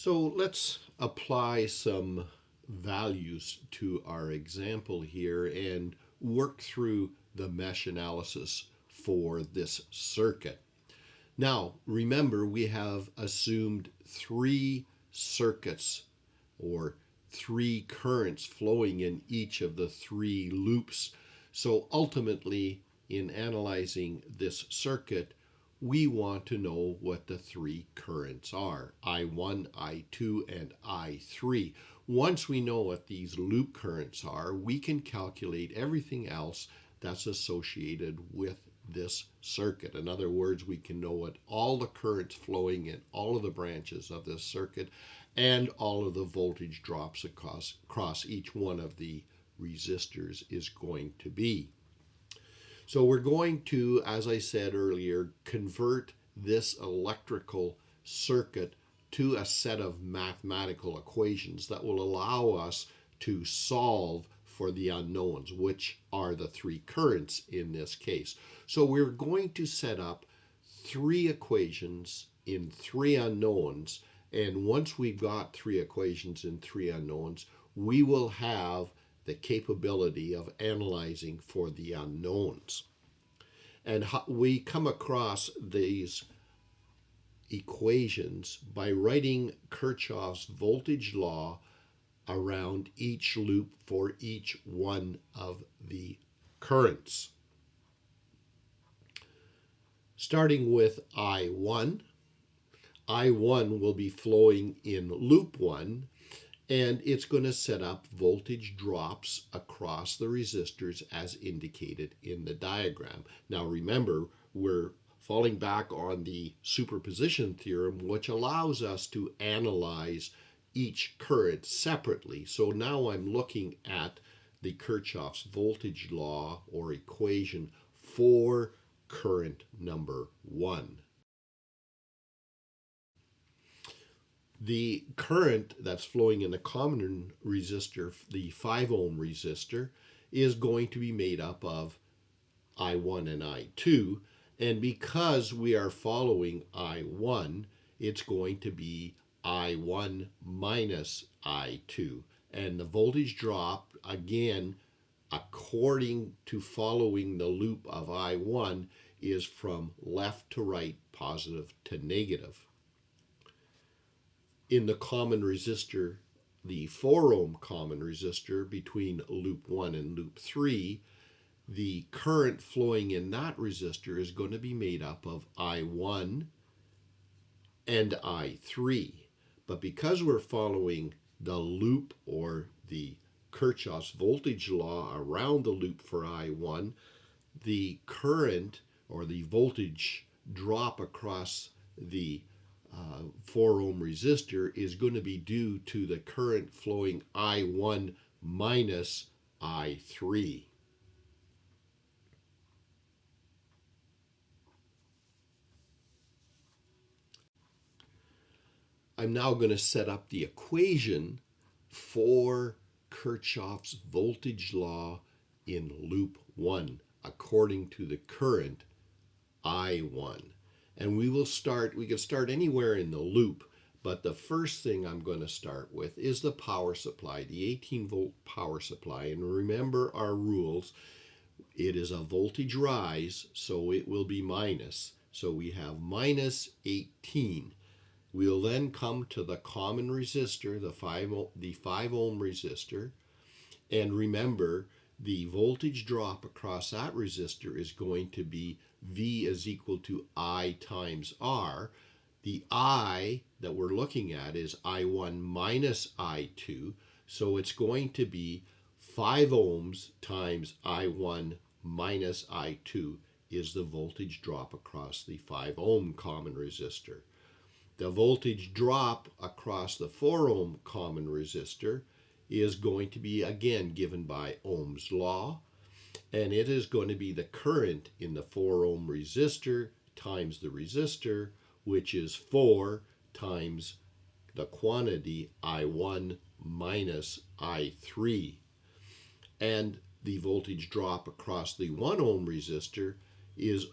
So let's apply some values to our example here and work through the mesh analysis for this circuit. Now, remember, we have assumed three circuits or three currents flowing in each of the three loops. So ultimately, in analyzing this circuit, we want to know what the three currents are, I1, I2, and I3. Once we know what these loop currents are, we can calculate everything else that's associated with this circuit. In other words, we can know what all the currents flowing in all of the branches of this circuit and all of the voltage drops across each one of the resistors is going to be. So we're going to, as I said earlier, convert this electrical circuit to a set of mathematical equations that will allow us to solve for the unknowns, which are the three currents in this case. So we're going to set up three equations in three unknowns, and once we've got three equations in three unknowns, we will have the capability of analyzing for the unknowns. And we come across these equations by writing Kirchhoff's voltage law around each loop for each one of the currents. Starting with I1, I1 will be flowing in loop 1, and it's going to set up voltage drops across the resistors as indicated in the diagram. Now remember, we're falling back on the superposition theorem, which allows us to analyze each current separately. So now I'm looking at the Kirchhoff's voltage law or equation for current number 1. The current that's flowing in the common resistor, the 5 ohm resistor, is going to be made up of I1 and I2. And because we are following I1, it's going to be I1 minus I2. And the voltage drop, again, according to following the loop of I1, is from left to right, positive to negative. In the common resistor, the 4 ohm common resistor between loop 1 and loop 3, the current flowing in that resistor is going to be made up of I1 and I3. But because we're following the loop or the Kirchhoff's voltage law around the loop for I1, the current or the voltage drop across the 4 ohm resistor is going to be due to the current flowing I1 minus I3. I'm now going to set up the equation for Kirchhoff's voltage law in loop 1 according to the current I1. And we can start anywhere in the loop, but the first thing I'm going to start with is the power supply, the 18 volt power supply. And remember our rules, it is a voltage rise, so it will be minus. So we have minus 18. We'll then come to the common resistor, the 5 ohm resistor, and remember the voltage drop across that resistor is going to be V is equal to I times R. The I that we're looking at is I1 minus I2, so it's going to be 5 ohms times I1 minus I2 is the voltage drop across the 5 ohm common resistor. The voltage drop across the 4 ohm common resistor is going to be again given by Ohm's law, and it is going to be the current in the 4 ohm resistor times the resistor, which is 4 times the quantity I1 minus I3. And the voltage drop across the 1 ohm resistor is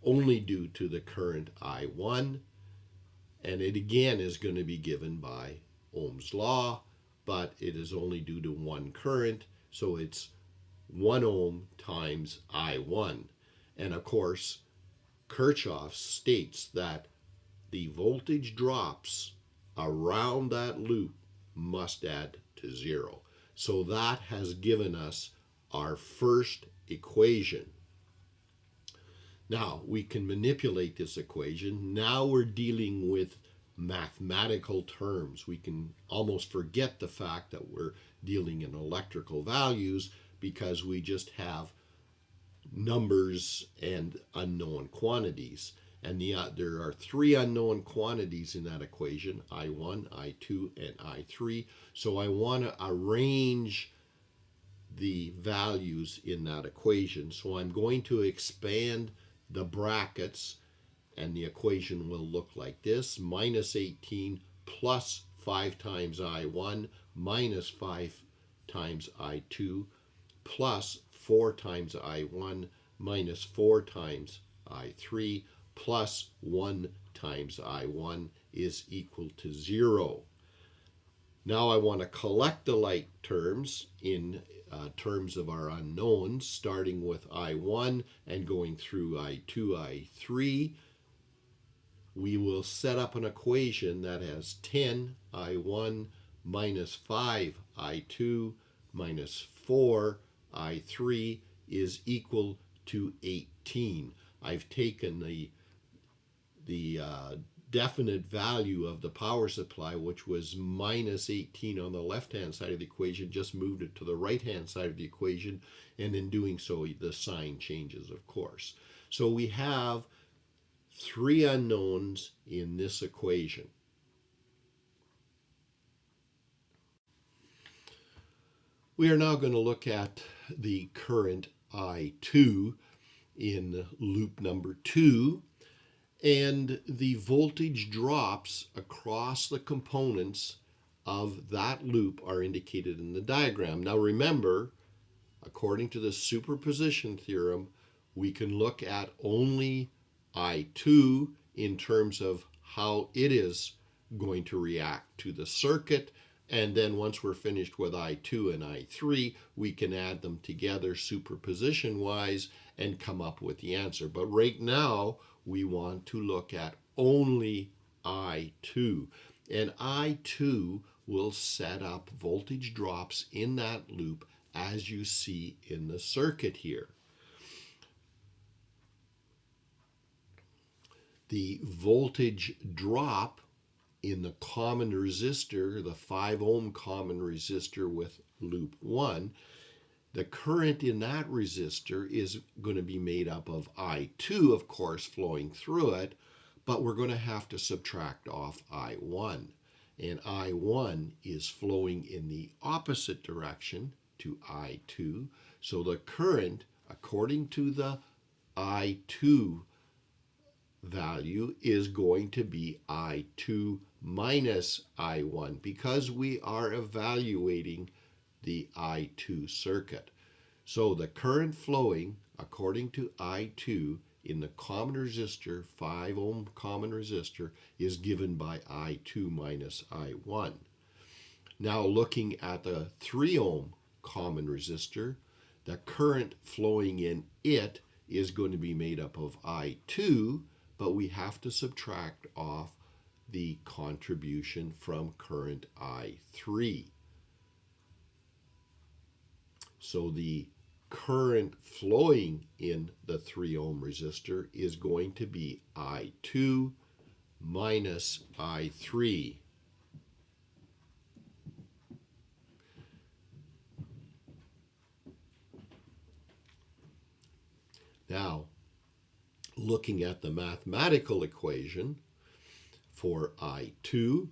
only due to the current I1, And it again is going to be given by Ohm's law, but it is only due to one current, so it's 1 ohm times I1. And of course, Kirchhoff states that the voltage drops around that loop must add to 0. So that has given us our first equation. Now we can manipulate this equation. Now we're dealing with mathematical terms. We can almost forget the fact that we're dealing in electrical values because we just have numbers and unknown quantities. And there are 3 unknown quantities in that equation, I1, I2, and I3. So I want to arrange the values in that equation. So I'm going to expand the brackets, and the equation will look like this: minus 18 plus 5 times I1 minus 5 times I2 plus 4 times I1 minus 4 times I3 plus 1 times I1 is equal to 0. Now I want to collect the like terms in terms of our unknowns, starting with I1 and going through I2, I3. We will set up an equation that has 10 I1 minus 5 I2 minus 4 I3 is equal to 18. I've taken the definite value of the power supply, which was minus 18 on the left-hand side of the equation, just moved it to the right-hand side of the equation, and in doing so, the sign changes, of course. So we have 3 unknowns in this equation. We are now going to look at the current I2 in loop number 2. And the voltage drops across the components of that loop are indicated in the diagram. Now remember, according to the superposition theorem, we can look at only I2 in terms of how it is going to react to the circuit. And then once we're finished with I2 and I3, we can add them together superposition-wise and come up with the answer. But right now, we want to look at only I2. And I2 will set up voltage drops in that loop as you see in the circuit here. The voltage drop in the common resistor, the 5 ohm common resistor with loop 1, the current in that resistor is going to be made up of I2, of course, flowing through it, but we're going to have to subtract off I1. And I1 is flowing in the opposite direction to I2. So the current, according to the I2 value, is going to be I2 minus I1 because we are evaluating the I2 circuit. So the current flowing according to I2 in the common resistor, 5 ohm common resistor, is given by I2 minus I1. Now looking at the 3 ohm common resistor, the current flowing in it is going to be made up of I2, but we have to subtract off the contribution from current I3. So the current flowing in the 3 ohm resistor is going to be I2 minus I3. Now, looking at the mathematical equation for I2,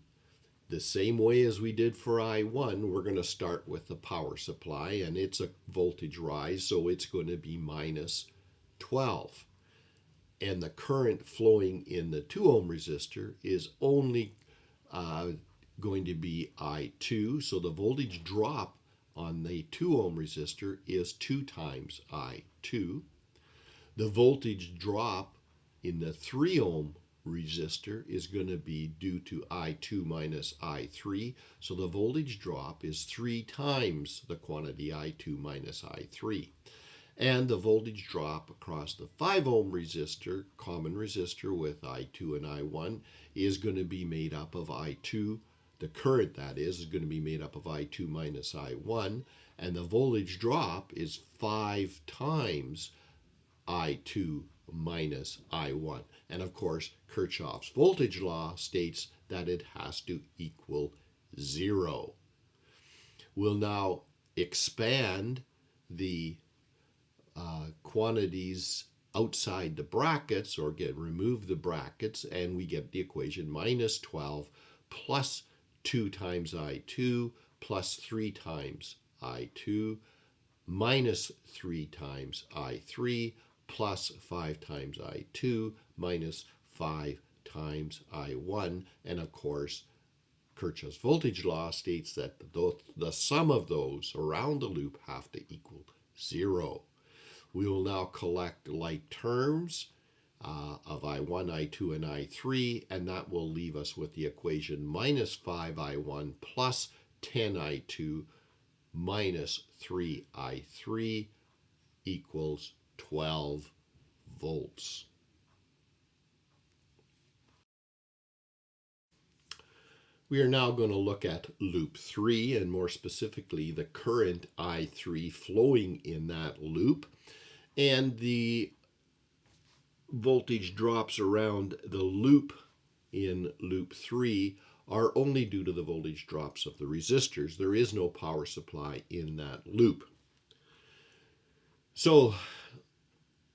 the same way as we did for I1, we're going to start with the power supply, and it's a voltage rise, so it's going to be minus 12. And the current flowing in the 2 ohm resistor is only going to be I2, so the voltage drop on the 2 ohm resistor is 2 times I2. The voltage drop in the 3 ohm resistor is going to be due to I2 minus I3. So the voltage drop is 3 times the quantity I2 minus I3. And the voltage drop across the 5 ohm resistor, common resistor with I2 and I1, is going to be made up of I2. The current, that is going to be made up of I2 minus I1. And the voltage drop is 5 times I2 minus I1. And of course, Kirchhoff's voltage law states that it has to equal 0. We'll now expand the quantities outside the brackets, or remove the brackets, and we get the equation minus 12 plus 2 times I2 plus 3 times I2 minus 3 times I3 plus 5 times I2 minus 5 times I1. And of course, Kirchhoff's voltage law states that the sum of those around the loop have to equal 0. We will now collect like terms of I1, I2, and I3, and that will leave us with the equation minus 5I1 plus 10I2 minus 3I3 equals 12 volts. We are now going to look at loop 3, and more specifically the current I3 flowing in that loop. And the voltage drops around the loop in loop 3 are only due to the voltage drops of the resistors. There is no power supply in that loop. So,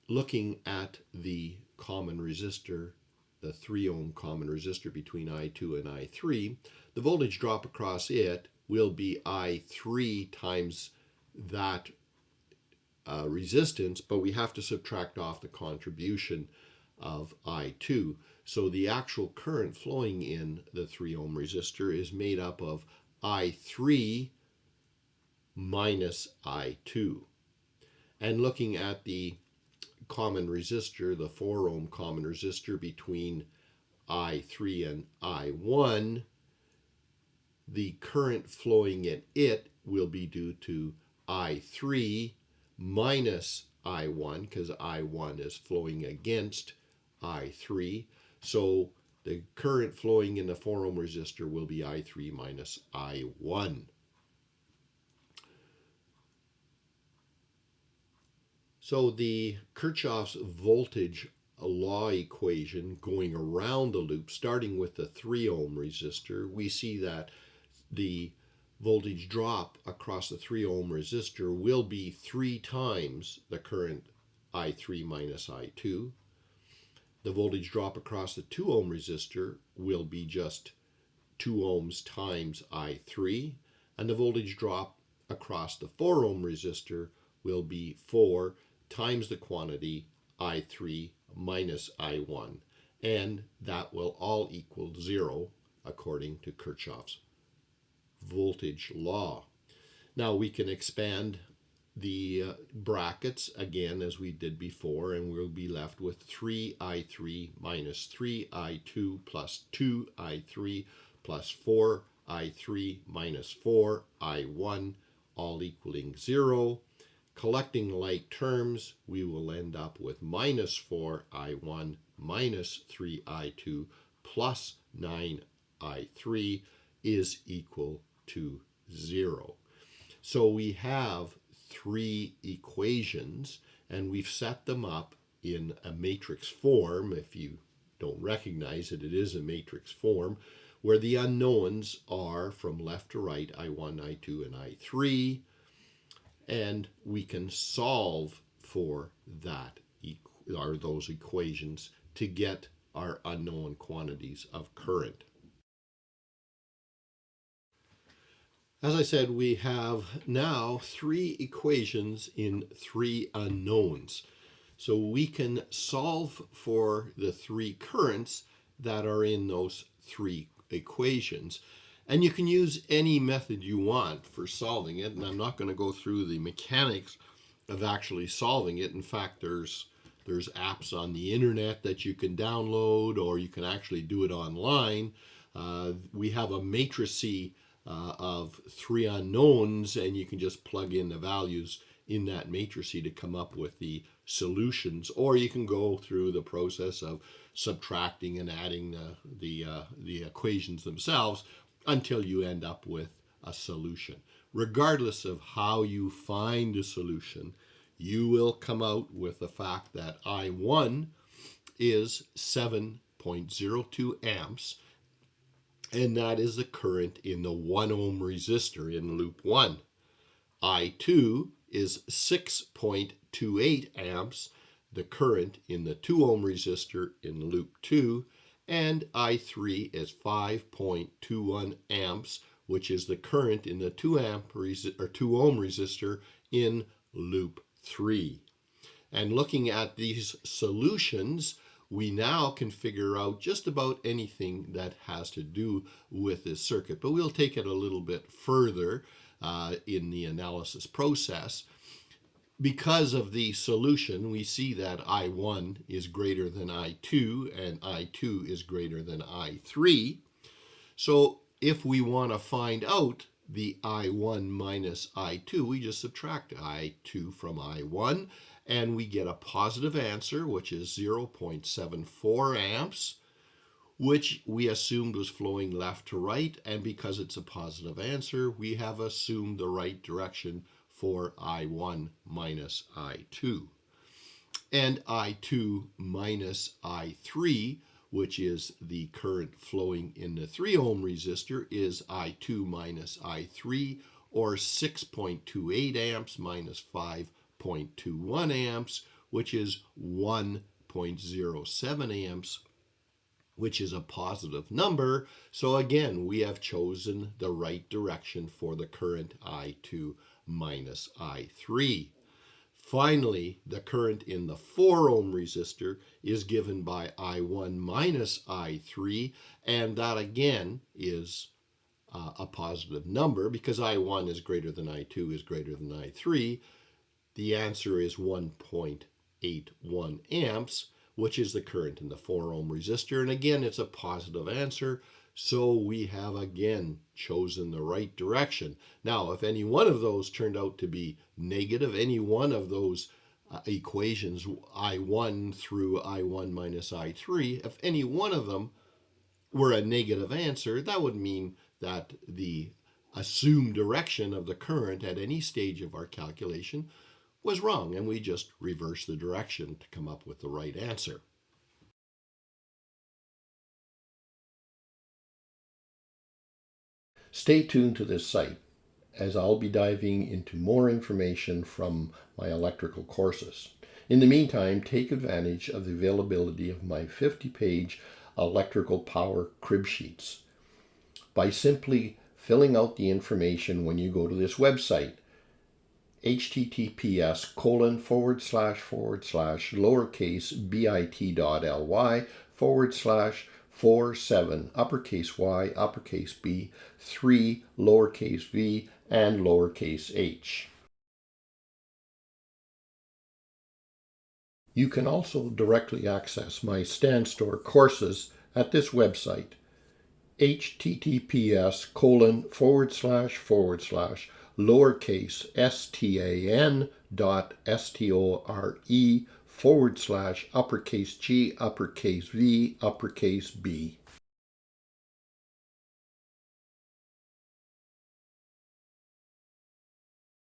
looking at the common resistor, the 3 ohm common resistor between I2 and I3, the voltage drop across it will be I3 times that resistance, but we have to subtract off the contribution of I2. So the actual current flowing in the 3 ohm resistor is made up of I3 minus I2. And looking at the common resistor, the 4 ohm common resistor between I3 and I1, the current flowing in it will be due to I3 minus I1, because I1 is flowing against I3. So the current flowing in the 4 ohm resistor will be I3 minus I1. So the Kirchhoff's voltage law equation going around the loop, starting with the 3 ohm resistor, we see that the voltage drop across the 3 ohm resistor will be 3 times the current I3 minus I2. The voltage drop across the 2 ohm resistor will be just 2 ohms times I3. And the voltage drop across the 4 ohm resistor will be 4 times the quantity I3 minus I1. And that will all equal 0 according to Kirchhoff's voltage law. Now we can expand the brackets again as we did before, and we'll be left with 3I3 minus 3I2 plus 2I3 plus 4I3 minus 4I1, all equaling 0. Collecting like terms, we will end up with minus 4I1 minus 3I2 plus 9I3 is equal to 0. So we have 3 equations, and we've set them up in a matrix form. If you don't recognize it, it is a matrix form, where the unknowns are from left to right, I1, I2, and I3, and we can solve for that, those equations to get our unknown quantities of current. As I said, we have now 3 equations in 3 unknowns. So we can solve for the 3 currents that are in those 3 equations. And you can use any method you want for solving it, and I'm not going to go through the mechanics of actually solving it. In fact, there's There's apps on the internet that you can download, or you can actually do it online. We have a matrice of three unknowns, and you can just plug in the values in that matrice to come up with the solutions, or you can go through the process of subtracting and adding the equations themselves until you end up with a solution. Regardless of how you find a solution, you will come out with the fact that I1 is 7.02 amps, and that is the current in the 1 ohm resistor in loop 1. I2 is 6.28 amps, the current in the 2 ohm resistor in loop 2, and I3 is 5.21 amps, which is the current in the 2 ohm resistor in loop 3. And looking at these solutions, we now can figure out just about anything that has to do with this circuit. But we'll take it a little bit further in the analysis process. Because of the solution, we see that I1 is greater than I2 and I2 is greater than I3. So if we want to find out the I1 minus I2, we just subtract I2 from I1, and we get a positive answer, which is 0.74 amps, which we assumed was flowing left to right, and because it's a positive answer, we have assumed the right direction for I1 minus I2. And I2 minus I3, which is the current flowing in the 3 ohm resistor, is I2 minus I3, or 6.28 amps minus 5.21 amps, which is 1.07 amps, which is a positive number. So again, we have chosen the right direction for the current I2 minus I3. Finally, the current in the 4 ohm resistor is given by I1 minus I3, and that again is a positive number because I1 is greater than I2 is greater than I3. The answer is 1.81 amps, which is the current in the 4 ohm resistor. And again, it's a positive answer, so we have again chosen the right direction. Now, if any one of those turned out to be negative, any one of those equations, I1 through I1 minus I3, if any one of them were a negative answer, that would mean that the assumed direction of the current at any stage of our calculation was wrong, and we just reverse the direction to come up with the right answer. Stay tuned to this site, as I'll be diving into more information from my electrical courses. In the meantime, take advantage of the availability of my 50-page electrical power crib sheets by simply filling out the information when you go to this website, https://bit.ly/47 uppercase Y, uppercase B, 3 lowercase v, and lowercase h. You can also directly access my StanStore courses at this website, https://lowercase stan.store/uppercase G, uppercase V, uppercase B.